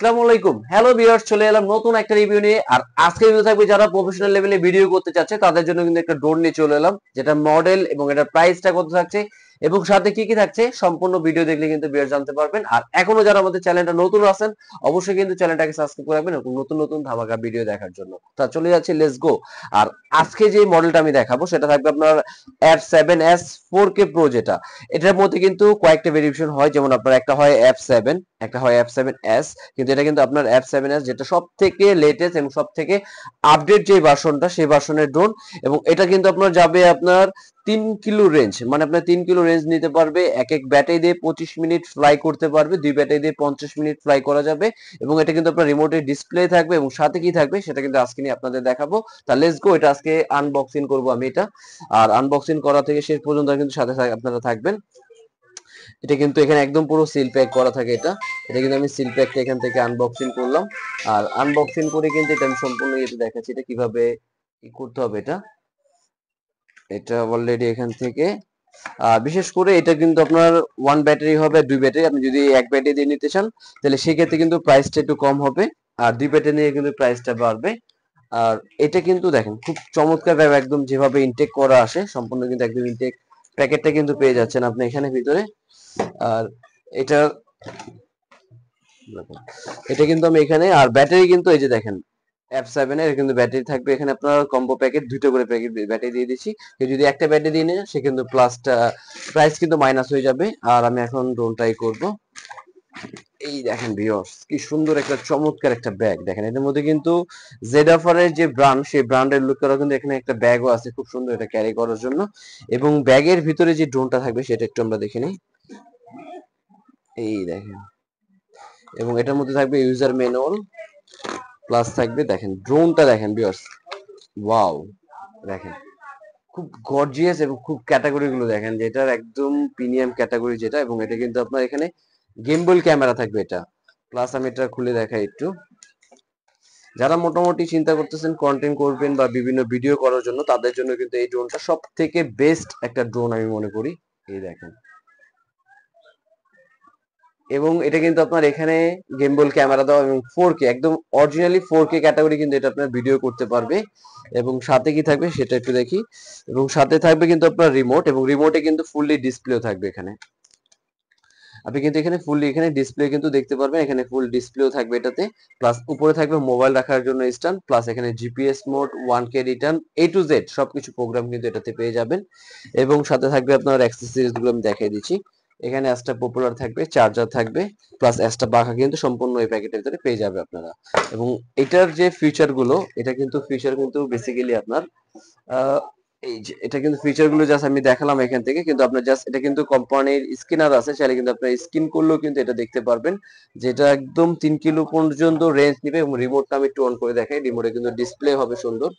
আসসালামু আলাইকুম। Hello viewers, চলে এলাম নতুন একটা রিভিউ নিয়ে। আর আজকে রিভিউ থাকবে যারা প্রফেশনাল লেভেলে ভিডিও করতে চাচ্ছে তাদের জন্য কিন্তু একটা ড্রোন নিয়ে চলে এলাম, যেটা মডেল এবং এটার প্রাইসটা কত থাকছে এবং সাথে কি কি থাকছে সম্পূর্ণ ভিডিও দেখলে কিন্তু ভিউয়ার্স জানতে পারবেন। আর এখনো যারা আমাদের চ্যানেলটা নতুন আছেন অবশ্যই কিন্তু চ্যানেলটাকে সাবস্ক্রাইব করে রাখবেন এবং নতুন নতুন ধামাকা ভিডিও দেখার জন্য। তা চলে যাচ্ছে, লেটস গো। আর আজকে যে মডেলটা আমি দেখাবো সেটা থাকবে আপনার F7s 4K Pro, যেটা এটার মধ্যে কিন্তু কয়েকটা ভেরিয়েশন হয়, যেমন আপনার একটা হয় F7, একটা হয় F7s, কিন্তু এটা কিন্তু আপনার F7s যেটা সব থেকে লেটেস্ট এবং সব থেকে আপডেট যে ভার্সনটা সেই ভার্সনের ড্রোন। এবং এটা কিন্তু আপনার যাবে আপনার 3 কিলো রেঞ্জ, মানে আপনার 3 কিলো রেঞ্জ নিতে পারবে। এক এক ব্যাটারি দিয়ে 25 মিনিট ফ্লাই করতে পারবে, দুই ব্যাটারি দিয়ে 50 মিনিট ফ্লাই করা যাবে। এবং এটা কিন্তু আপনার রিমোটে ডিসপ্লে থাকবে এবং সাথে কি থাকবে সেটা কিন্তু আজকে নিয়ে আপনাদের দেখাবো। তা লেটস গো, এটা আজকে আনবক্সিং করবো আমি এটা। আর আনবক্সিং করা থেকে শেষ পর্যন্ত কিন্তু সাথে আপনারা থাকবেন। এটা কিন্তু এখানে একদম পুরো সিল প্যাক করা থাকে। এটা এটা কিন্তু আমি সিল প্যাকটা এখান থেকে আনবক্সিং করলাম। আর আনবক্সিং করে কিন্তু এটা আমি সম্পূর্ণ ইয়েতে দেখাচ্ছি এটা কিভাবে কি করতে হবে। এটা এটা অলরেডি এখান থেকে বিশেষ করে এটা কিন্তু আপনার ওয়ান ব্যাটারি হবে, দুই ব্যাটারি। আপনি যদি এক ব্যাটারি দিয়ে নিতে চান তাহলে সেক্ষেত্রে কিন্তু প্রাইসটা একটু কম হবে, আর দুই ব্যাটারি নিয়ে কিন্তু প্রাইসটা বাড়বে। আর এটা কিন্তু দেখেন খুব চমৎকার ভাবে একদম যেভাবে ইনটেক করা আসে সম্পূর্ণ কিন্তু একদম ইনটেক প্যাকেটটা কিন্তু পেয়ে যাচ্ছেন আপনি এখানে ভিতরে। আর এটা এটা কিন্তু আমি এখানে, আর ব্যাটারি কিন্তু এই যে দেখেন F7 এর কিন্তু ব্যাটারি থাকবে এখানে। আপনার কম্বো প্যাকেট দুটো করে প্যাকেট ব্যাটারি দিয়ে দিচ্ছি। কেউ যদি একটা ব্যাটারি দিয়ে নেয় সে কিন্তু প্লাসটা প্রাইস কিন্তু মাইনাস হয়ে যাবে। আর আমি এখন ড্রোন ট্রাই করব। এই দেখেন ভিউয়ার্স, কি সুন্দর একটা চমৎকার একটা ব্যাগ। দেখেন এর মধ্যে কিন্তু জেডাফার এর যে ব্র্যান্ড সেই ব্র্যান্ডের লুক করা, কিন্তু এখানে একটা ব্যাগও আছে খুব সুন্দর এটা ক্যারি করার জন্য। এবং ব্যাগের ভিতরে যে ড্রোনটা থাকবে সেটা একটু আমরা দেখে নিই। এই দেখেন, এবং এটার মধ্যে থাকবে ইউজার ম্যানুয়াল, প্লাস থাকবে দেখেন ড্রোনটা দেখেন ভিউয়ার্স, ওয়াও। দেখেন খুব গর্জিয়াস এবং খুব ক্যাটাগরি গুলো দেখেন, যেটার একদম প্রিমিয়াম ক্যাটাগরি যেটা। এবং এটা কিন্তু আপনার এখানে গিম্বল ক্যামেরা থাকবে এটা। প্লাস আমি এটা খুলে দেখাই একটু। যারা মোটামুটি চিন্তা করতেছেন কন্টেন্ট করবেন বা বিভিন্ন ভিডিও করার জন্য তাদের জন্য কিন্তু এই ড্রোনটা সব থেকে বেস্ট একটা ড্রোন আমি মনে করি। এই দেখেন, এবং এটা কিন্তু আপনার এখানে গিম্বল ক্যামেরা দেওয়া এবং 4K একদম অরিজিনালি 4K ক্যাটাগরি কিন্তু এটা আপনার ভিডিও করতে পারবে। এবং সাথে কি থাকবে সেটা একটু দেখি। এবং সাথে থাকবে কিন্তু আপনার রিমোট, এবং রিমোটে কিন্তু ফুললি ডিসপ্লেও থাকবে এখানে। আপনি কিন্তু এখানে ফুললি এখানে ডিসপ্লে কিন্তু দেখতে পারবেন, এখানে ফুল ডিসপ্লেও থাকবে এটাতে। প্লাস উপরে থাকবে মোবাইল রাখার জন্য স্ট্যান্ড, প্লাস এখানে GPS mode, 1K return, A to Z সবকিছু প্রোগ্রাম কিন্তু এটাতে পেয়ে যাবেন। এবং সাথে থাকবে আপনার অ্যাক্সেসরিজ গুলো আমি দেখিয়ে দিচ্ছি। এখানে অ্যাস্টা পপুলার থাকবে, চার্জার থাকবে, প্লাস অ্যাস্টা বাঁকা কিন্তু সম্পূর্ণ এই প্যাকেটের ভিতরে পেয়ে যাবে আপনারা। এবং এটার যে ফিচার গুলো, এটা কিন্তু ফিচার কিন্তু বেসিক্যালি আপনার আহ, এই যে এটা কিন্তু ফিচার গুলো জাস্ট আমি দেখালাম এখান থেকে, কিন্তু আপনার জাস্ট এটা কিন্তু কোম্পানির স্ক্যানার আছে, চাইলে কিন্তু আপনার স্ক্যান করলেও কিন্তু এটা দেখতে পারবেন। যেটা একদম 3 কিলো পর্যন্ত রেঞ্জ নিবে। এবং রিমোটটা আমি একটু অন করে দেখাই, রিমোটে কিন্তু ডিসপ্লে হবে সুন্দর।